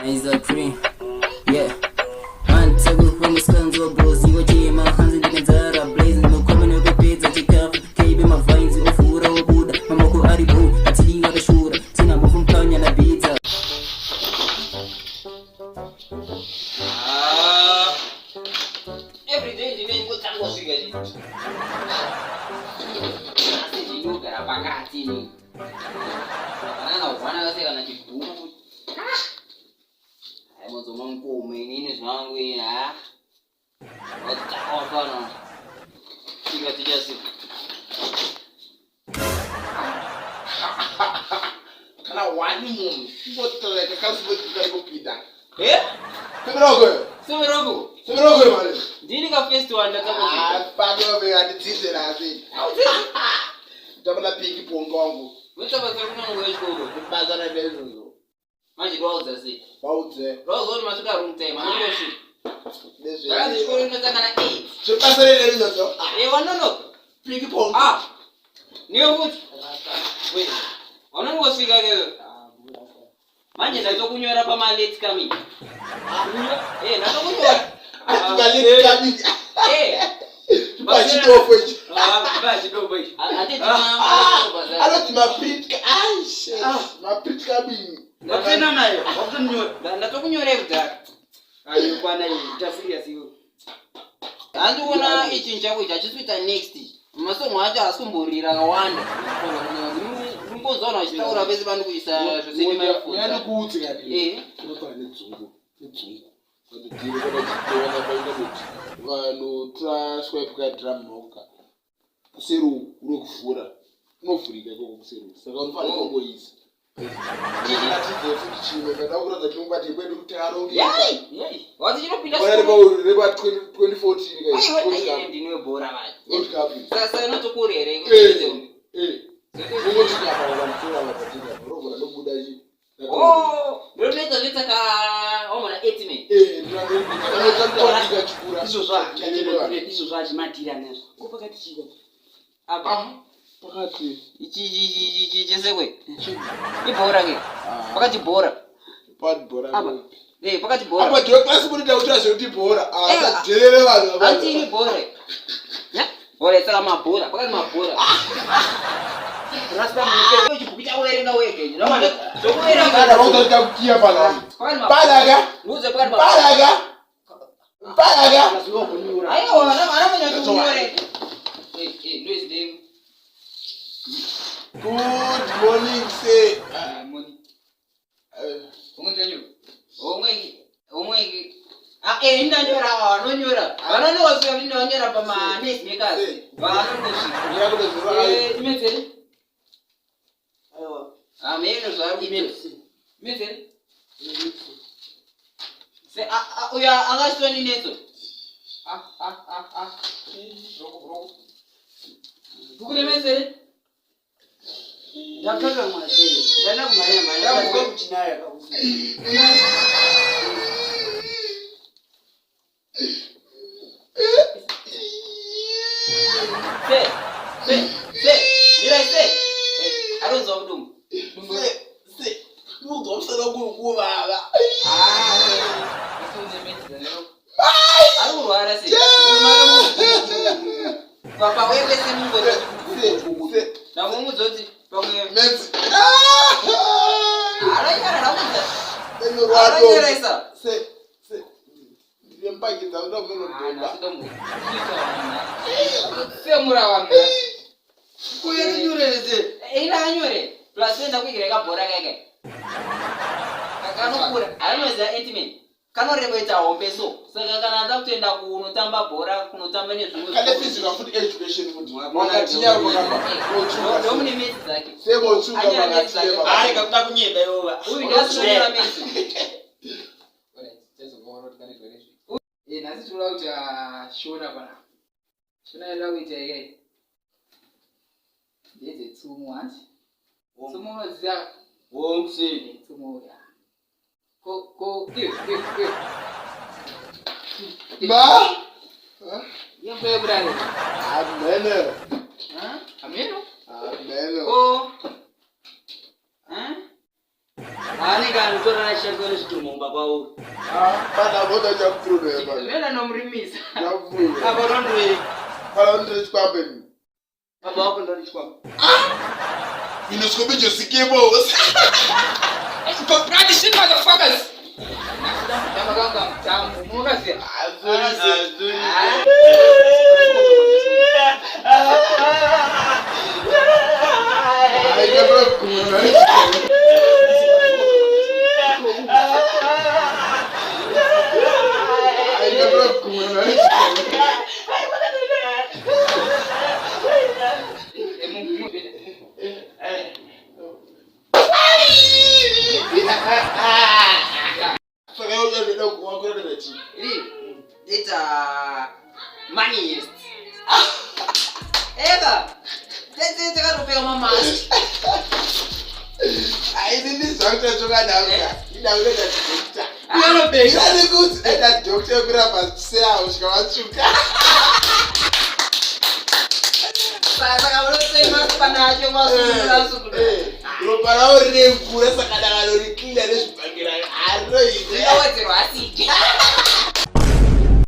Eyes are green, yeah. Man, take a from the scans of bros. You watch my hands in the Zara blazing. No coming over pizza, take care. Keep my vines in Fura or Buddha. Mamako Aribu, I tell you what a shooter. Tina from Tanya and pizza. Every day you make good time was again. You know that I'm back at you. I want to say, I'm not I want to go, my name is wrong way. What's that all gone? You got to just and I want him. What the like a council to go Peter? Eh? Semerogo, man. did you go face to another? Ah, back over at the season, I think. Double a piggy pongongo. Which of us are going to go? The Bazar and Bello. Magic Rose, I say. Both there. Rose, what must go room time? I know she. This is going to take an 8. So, Pastor, Eh, one no. Piggy pong. Ah, new wood. Wait, one of us figure. Manje na tokunywera pa malate kami. Na tokunywera. Malate kami. Bachidofo. Bachidofo. Ate I don't my print. My print kami. Napenda nayo. Na tokunywera kutaka. Ayo kwana ita serious yo. Andu wona ichinja kuita chiswita next. Masomo acha asumburira kawanda. Mbozona chitaura vese vanhu kuisa zvose nemafuta. Yana kuti kadi. Unofana nedzungu. Vanhu traswipe ka drum noka. Kuseru unokuvhura. Unovhurika ikoko kuseru. Saka unofana kungoisa. Ndingatidze futi chimwe kana kuratidza kuti ungati kwedu kuti aronge. Yai. Wati chinopinda school. Wari reba 2014 guys. Ai ndinwe bora manje. World Cup. Sasa inotokurere. Unoti kapa wamtora wapatika. Rogo ndobuda ichi. Ndoita litaka omona 8 men. Ndinoita chikura. Izo zvachimatira nezo. Kopakati chiko. Apa. Pakati. Ichi chesekwe. Ibhora ke. Pakati bhora. Bhora. Apa. Pakati bhora. Apa ndiwe klasi muri ndautaze kuti bhora. Derere vanhu. Ati ni bhora. Ya? Bhora saka mabhora. Pakati mabhora. Rasta mukeke chibukucha uerenga wege. Nomanda zokuerenga kana wonga kukia pala. Palaga. Muze pakati palaga. Ayo ana manya kunyore. Luis dem. Good morning, say. Morning. Omwengi. Indanyora anonyora. Anono waswa ndanyora pama next makers. Vanongoshi. Yakudozira. Imete. Ameno zvauri imete. Se uya angastoni nezo. Roko. Bukule mesere. Yapaka mwase. Dana kumanya Yakuko kuchinaya kabusi. Say. I don't know them. Say. Mudo obsana ku baba. Aru wara se. Papa wewe se mungo. Na mumu zoti pamwe Menzi. Arayara ramuza. Neno rado. Arayara Se. Ndiyempaki ndauda muno doka. Se mura wangu. Kuyeri nyureze. Ina nyure. Plus enda kwigireka bora keke. Kakanokura. Anoza intimate. Kanoreboita ombeso. Saka kana ndakutenda kunotamba bora, kunotamba nezvimwe. Kale physical food education kuti. Wakatinya kwakapa. Ndomune mezi dzake. Sebo tsunga pakati. Ari kakuta kunyeba iwowa. Uyu ndasonera mezi. Nasi tinoda kuti shona pana. Shona enda kuita yeye. Ndeze tsumu hanzi. Tsumu unoziya. Wongsi. Tsumu ya. Ba? Yembe brale. Ameno. Ameno? Ameno. Oh. Ani kan tora shako ni situmumba kwao. Bana boda cha kurudo ya bana. Mena nomrimisa. Yavuye. Aborondwe. Bana ndo chikwambeni. Baba wako ndo alichukua. Minoskope jo sikebo. Go practice shit motherfuckers. Kama kama tamu. Mukazi. Azuri. Ai gaba kuma. Ai gaba kuma. It's moneyist. Eba. Let's say I don't pay my mask. I didn't talk to you about that. You know that. You don't pay. That's good. That doctor grab and say I was going to. Sasa kama say mas panacho mas Lo para ore pura sakadanga lo rikila le supagira. Arro ide.